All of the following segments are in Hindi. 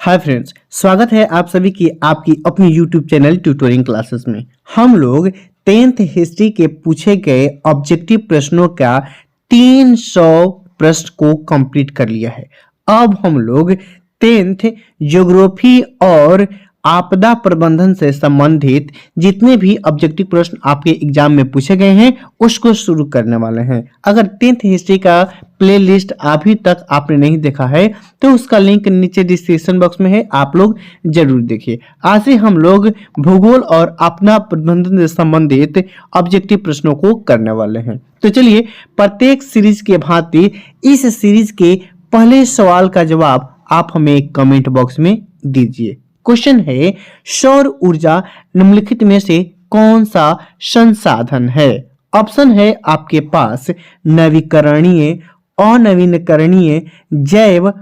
हाय फ्रेंड्स, स्वागत है आप सभी की आपकी अपनी यूट्यूब चैनल ट्यूटोरिंग क्लासेस में। हम लोग 10th हिस्ट्री के पूछे गए ऑब्जेक्टिव प्रश्नों का 300 प्रश्न को कंप्लीट कर लिया है। अब हम लोग 10th ज्योग्राफी और आपदा प्रबंधन से संबंधित जितने भी ऑब्जेक्टिव प्रश्न आपके एग्जाम में पूछे गए हैं उसको शुरू करने वाले हैं। अगर 10th हिस्ट्री का प्लेलिस्ट अभी तक आपने नहीं देखा है तो उसका लिंक नीचे डिस्क्रिप्शन बॉक्स में है, आप लोग जरूर देखिए। आज से हम लोग भूगोल और आपदा प्रबंधन से संबंधित ऑब्जेक्टिव प्रश्नों को करने वाले हैं। तो चलिए, प्रत्येक सीरीज के भांति इस सीरीज के पहले सवाल का जवाब आप हमें कमेंट बॉक्स में दीजिए। क्वेश्चन है, सौर ऊर्जा निम्नलिखित में से कौन सा संसाधन है? ऑप्शन है आपके पास नवीकरणीय, अनवीकरणीय, जैव,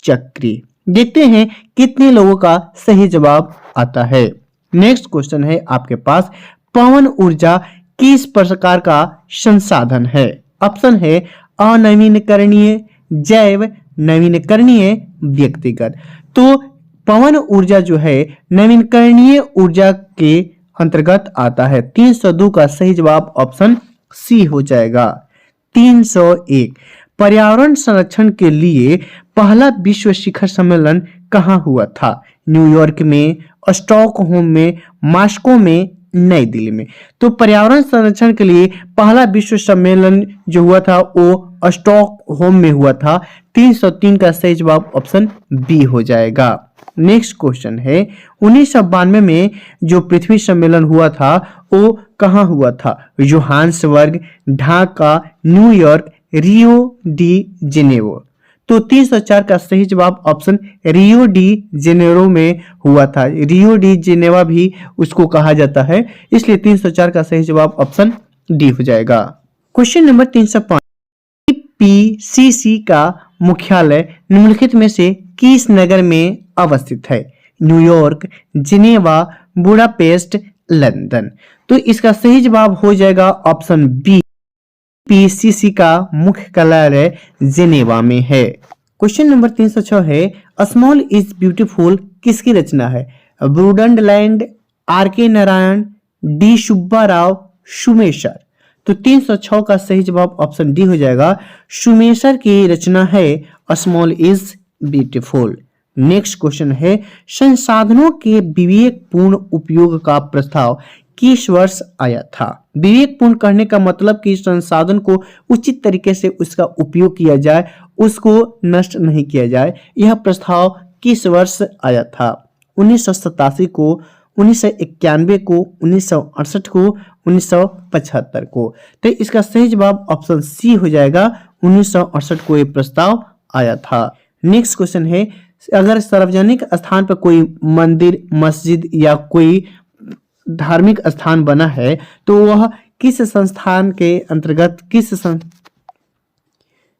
चक्रीय। देखते हैं कितने लोगों का सही जवाब आता है। नेक्स्ट क्वेश्चन है आपके पास, पवन ऊर्जा किस प्रकार का संसाधन है? ऑप्शन है अनवीकरणीय, जैव, नवीकरणीय, व्यक्तिगत। तो पवन ऊर्जा जो है नवीकरणीय ऊर्जा के अंतर्गत आता है। 302 का सही जवाब ऑप्शन सी हो जाएगा। 301, पर्यावरण संरक्षण के लिए पहला विश्व शिखर सम्मेलन कहाँ हुआ था? न्यूयॉर्क में, स्टॉकहोम में, मॉस्को में, नई दिल्ली में। तो पर्यावरण संरक्षण के लिए पहला विश्व सम्मेलन जो हुआ था वो स्टॉकहोम में हुआ था। 303 का सही जवाब ऑप्शन बी हो जाएगा। नेक्स्ट क्वेश्चन है, 1992 में जो पृथ्वी सम्मेलन हुआ था वो कहाँ हुआ था? Johannesburg, Dhaka, New York, Rio de Janeiro. तो 304 का सही जवाब ऑप्शन रियो डी जेनेरो में हुआ था। रियो डी जेनेवा भी उसको कहा जाता है, इसलिए 304 का सही जवाब ऑप्शन डी हो जाएगा। क्वेश्चन नंबर 305, पीसीसी का मुख्यालय निम्नलिखित में से किस नगर में अवस्थित है? New York, Geneva, Budapest, London. तो इसका सही जवाब हो जाएगा ऑप्शन बी, पीसीसी का मुख्य कार्यालय जिनेवा में है। क्वेश्चन नंबर 306 है, स्मॉल इज ब्यूटीफुल किसकी रचना है? ब्रूडलैंड, आर के नारायण, डी सुब्बा राव, सुमेशर। तो 306 का सही जवाब ऑप्शन डी हो जाएगा। सुमेशर की रचना है small is beautiful. Next question है, संसाधनों के विवेकपूर्ण उपयोग का प्रस्ताव किस वर्ष आया था? विवेकपूर्ण कहने का मतलब कि संसाधन को उचित तरीके से उसका उपयोग किया जाए, उसको नष्ट नहीं किया जाए। यह प्रस्ताव किस वर्ष आया था? 1987 को, 1991 को, 1968 को, 1975 को। तो इसका सही जवाब ऑप्शन सी हो जाएगा, 1968 को यह प्रस्ताव आया था। नेक्स्ट क्वेश्चन है, अगर सार्वजनिक स्थान पर कोई मंदिर, मस्जिद या कोई धार्मिक स्थान बना है तो वह किस संस्थान के अंतर्गत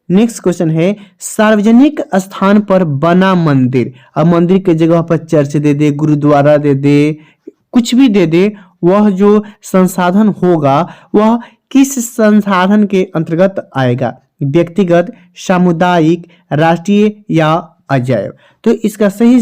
नेक्स्ट क्वेश्चन है, सार्वजनिक स्थान पर बना मंदिर, अब मंदिर के जगह पर चर्च दे दे, गुरुद्वारा दे दे, कुछ भी दे दे, वह जो संसाधन होगा वह किस संसाधन के अंतर्गत आएगा? व्यक्तिगत, सामुदायिक, राष्ट्रीय या अजैव। तो इसका सही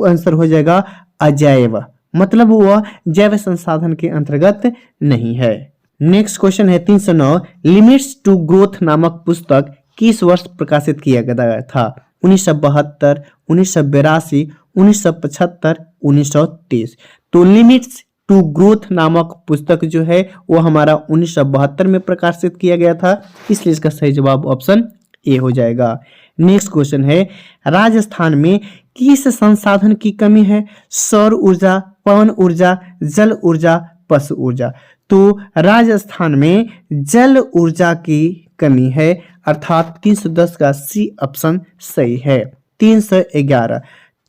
आंसर हो जाएगा अजैव, मतलब वह जैव संसाधन के अंतर्गत नहीं है। नेक्स्ट क्वेश्चन है 309, लिमिट्स टू ग्रोथ नामक पुस्तक किस वर्ष प्रकाशित किया गया था? 1972, 1982, 1975, 1930। तो लिमिट्स टू ग्रोथ नामक पुस्तक जो है वो हमारा 1972 में प्रकाशित किया गया था, इसलिए इसका सही जवाब ऑप्शन ए हो जाएगा। नेक्स्ट क्वेश्चन है, राजस्थान में किस संसाधन की कमी है? सौर ऊर्जा, पवन ऊर्जा, जल ऊर्जा, पशु ऊर्जा। तो राजस्थान में जल ऊर्जा की कमी है, अर्थात 310 का सी ऑप्शन सही है। 311,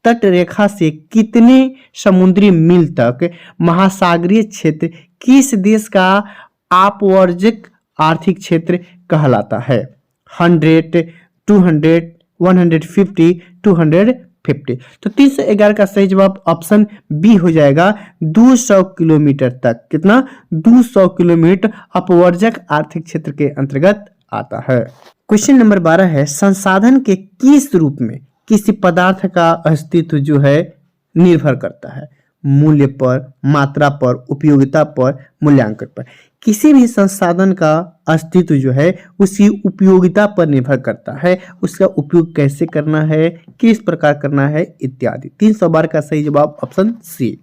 तट रेखा से कितने समुद्री मील तक महासागरीय क्षेत्र किस देश का अपवर्जक आर्थिक क्षेत्र कहलाता है? 100, 200, 150, 250। तो 311 का सही जवाब ऑप्शन बी हो जाएगा, 200 किलोमीटर तक। कितना? 200 किलोमीटर अपवर्जक आर्थिक क्षेत्र के अंतर्गत आता है। क्वेश्चन नंबर 12 है, संसाधन के किस रूप में किसी पदार्थ का अस्तित्व जो है निर्भर करता है मूल्य पर, मात्रा पर, उपयोगिता पर, मूल्यांकन पर। किसी भी संसाधन का अस्तित्व जो है उसकी उपयोगिता पर निर्भर करता है, उसका उपयोग कैसे करना है, किस प्रकार करना है इत्यादि। 300 बार का सही जवाब ऑप्शन सी।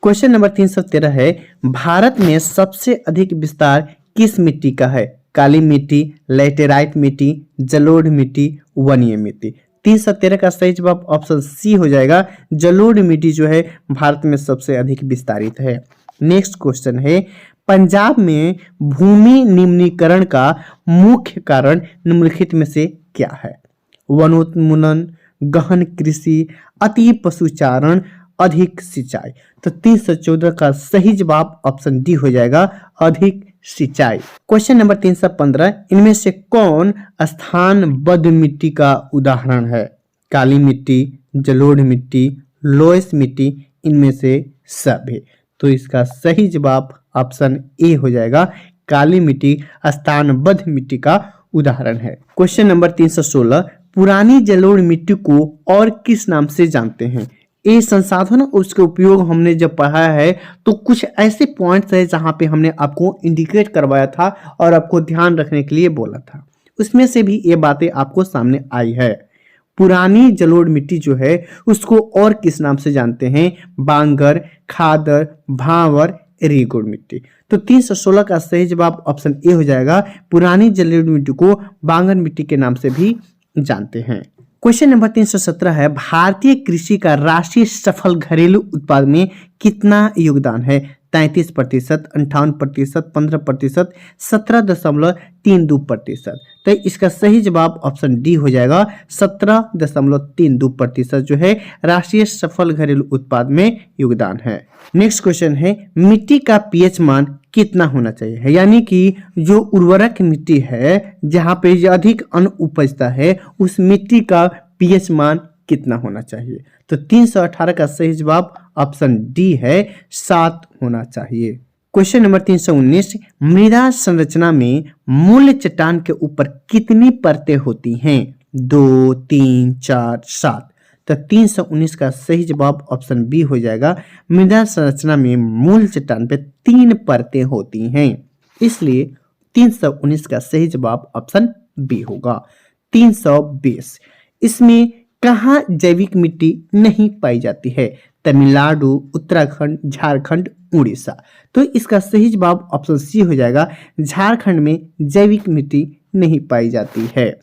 क्वेश्चन नंबर 313 है, भारत में सबसे अधिक विस्तार किस मिट्टी का है? काली मिट्टी, लैटेराइट मिट्टी, जलोढ़ मिट्टी, वनीय मिट्टी। 313 का सही जवाब ऑप्शन सी हो जाएगा। जलोढ़ मिट्टी जो है भारत में सबसे अधिक विस्तारित है। नेक्स्ट क्वेश्चन है, पंजाब में भूमि निम्नीकरण का मुख्य कारण निम्नलिखित में से क्या है? वनोन्मूलन, गहन कृषि, अति पशुचारण, अधिक सिंचाई। तो 314 का सही जवाब ऑप्शन डी हो जाएगा, अधिक सिंचाई। क्वेश्चन नंबर 315, इनमें से कौन स्थानबद्ध मिट्टी का उदाहरण है? काली मिट्टी, जलोढ़ मिट्टी, लोयस मिट्टी, इनमें से सब है। तो इसका सही जवाब ऑप्शन ए हो जाएगा, काली मिट्टी स्थानबद्ध मिट्टी का उदाहरण है। क्वेश्चन नंबर 316, पुरानी जलोढ़ मिट्टी को और किस नाम से जानते हैं? ये संसाधन उसके उपयोग हमने जब पढ़ा है तो कुछ ऐसे पॉइंट्स है जहां पे हमने आपको इंडिकेट करवाया था और आपको ध्यान रखने के लिए बोला था, उसमें से भी ये बातें आपको सामने आई है। पुरानी जलोढ़ मिट्टी जो है उसको और किस नाम से जानते हैं? बांगर, खादर, भांवर, रेगुड़ मिट्टी। तो 316 का सही जवाब ऑप्शन ए हो जाएगा, पुरानी जलोढ़ मिट्टी को बांगर मिट्टी के नाम से भी जानते हैं। क्वेश्चन नंबर 317 है, भारतीय कृषि का राष्ट्रीय सफल घरेलू उत्पाद में कितना योगदान है? 33%, 58%, 15%, 17.32%। तो इसका सही जवाब ऑप्शन डी हो जाएगा, 17.32% जो है राष्ट्रीय सफल घरेलू उत्पाद में योगदान है। नेक्स्ट क्वेश्चन है, मिट्टी का पीएच मान कितना होना चाहिए? यानी कि जो उर्वरक मिट्टी है जहां पे अधिक अन्न उपजता है उस मिट्टी का पीएच मान कितना होना चाहिए? तो 318 का सही जवाब ऑप्शन डी है, 7 होना चाहिए। क्वेश्चन नंबर 319, मृदा संरचना में मूल चट्टान के ऊपर कितनी परतें होती हैं? 2, 3, 4, 7। तो 319 का सही जवाब ऑप्शन बी हो जाएगा, मृदा संरचना में मूल चट्टान पे 3 परतें होती हैं, इसलिए 319 का सही जवाब ऑप्शन बी होगा। 320, इसमें कहाँ जैविक मिट्टी नहीं पाई जाती है? तमिलनाडु, उत्तराखंड, झारखंड, उड़ीसा। तो इसका सही जवाब ऑप्शन सी हो जाएगा, झारखंड में जैविक मिट्टी नहीं पाई जाती है।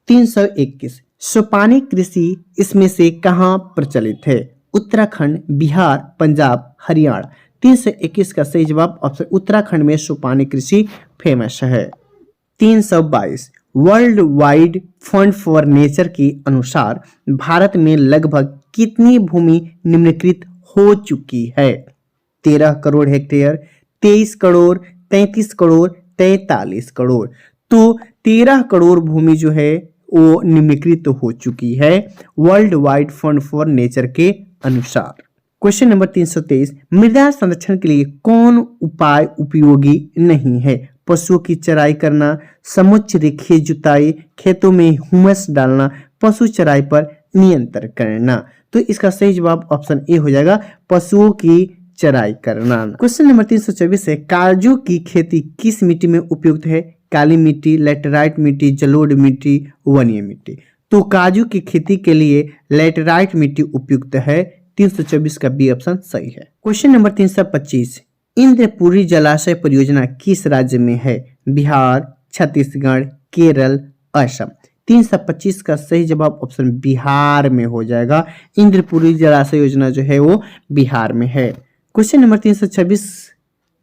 321, सोपानी कृषि इसमें से कहाँ प्रचलित है? उत्तराखंड, बिहार, पंजाब, हरियाणा। 321 का सही जवाब ऑप्शन उत्तराखंड में सोपानी कृषि फेमस है। 322, world wide fund for nature के अनुसार भारत में लगभग कितनी भूमि निम्नलिखित हो चुकी है? 13 करोड़ हेक्टेयर, 23 करोड़, 33 करोड़, 43 करोड़। तो 13 करोड़ भूमि जो है वो निम्नलिखित हो चुकी है world wide fund for nature के अनुसार। क्वेश्चन नंबर 323, मृदा संरक्षण के लिए कौन उपाय उपयोगी नहीं है? पशुओं की चराई करना, समुच्च रेखीय जुताई, खेतों में ह्यूमस डालना, पशु चराई पर नियंत्रण करना। तो इसका सही जवाब ऑप्शन ए हो जाएगा, पशुओं की चराई करना। क्वेश्चन नंबर 324 है, काजू की खेती किस मिट्टी में उपयुक्त है? काली मिट्टी, लैटेराइट मिट्टी, जलोढ़ मिट्टी, वनीय मिट्टी। तो काजू की खेती के लिए लैटेराइट मिट्टी उपयुक्त है। 324 का बी ऑप्शन सही है। क्वेश्चन नंबर 325, इंद्रपुरी जलाशय परियोजना किस राज्य में है? बिहार, छत्तीसगढ़, केरल, असम। 325 का सही जवाब ऑप्शन बिहार में हो जाएगा। इंद्रपुरी जलाशय योजना जो है वो बिहार में है। क्वेश्चन नंबर 326,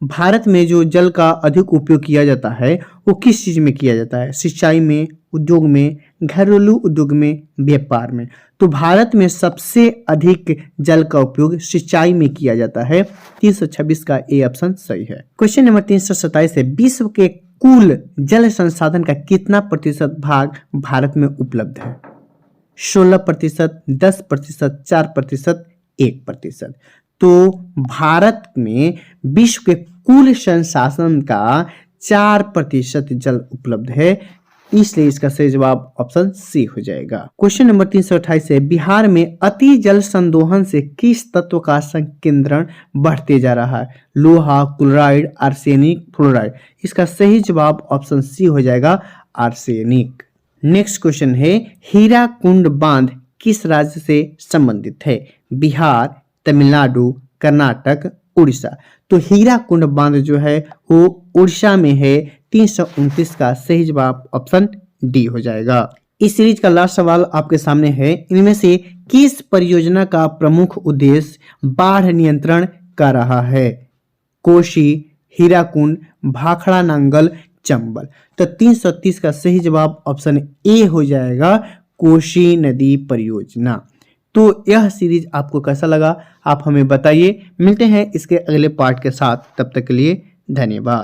भारत में जो जल का अधिक उपयोग किया जाता है वो किस चीज में किया जाता है? सिंचाई में, उद्योग में, घरेलू उद्योग में, व्यापार में। तो भारत में सबसे अधिक जल का उपयोग सिंचाई में किया जाता है। 326 का ए ऑप्शन सही है। क्वेश्चन नंबर 327 है, विश्व के कुल जल संसाधन का कितना प्रतिशत भाग भारत में उपलब्ध है? 16%, 10%, 4%, 1%। तो भारत में विश्व के कुल संसाधन का 4% जल उपलब्ध है। इसलिए इसका सही जवाब ऑप्शन सी हो जाएगा। क्वेश्चन नंबर 328 है, बिहार में अति जल संदोहन से किस तत्व का संकेंद्रण बढ़ते जा रहा है? लोहा, क्लोराइड, आर्सेनिक, फ्लोराइड। इसका सही जवाब ऑप्शन सी हो जाएगा, आर्सेनिक। नेक्स्ट क्वेश्चन है, हीराकुंड बांध किस राज्य से संबंधित है? बिहार, तमिलनाडु, कर्नाटक, उड़ीसा। तो हीराकुंड बांध जो है वो उड़ीसा में है। 329 का सही जवाब ऑप्शन डी हो जाएगा। इस सीरीज का लास्ट सवाल आपके सामने है, इनमें से किस परियोजना का प्रमुख उद्देश्य बाढ़ नियंत्रण का रहा है? कोशी, हीराकुंड, भाखड़ा नांगल, चंबल। तो 330 का सही जवाब ऑप्शन ए हो जाएगा, कोशी नदी परियोजना। तो यह सीरीज आपको कैसा लगा आप हमें बताइए। मिलते हैं इसके अगले पार्ट के साथ, तब तक के लिए धन्यवाद।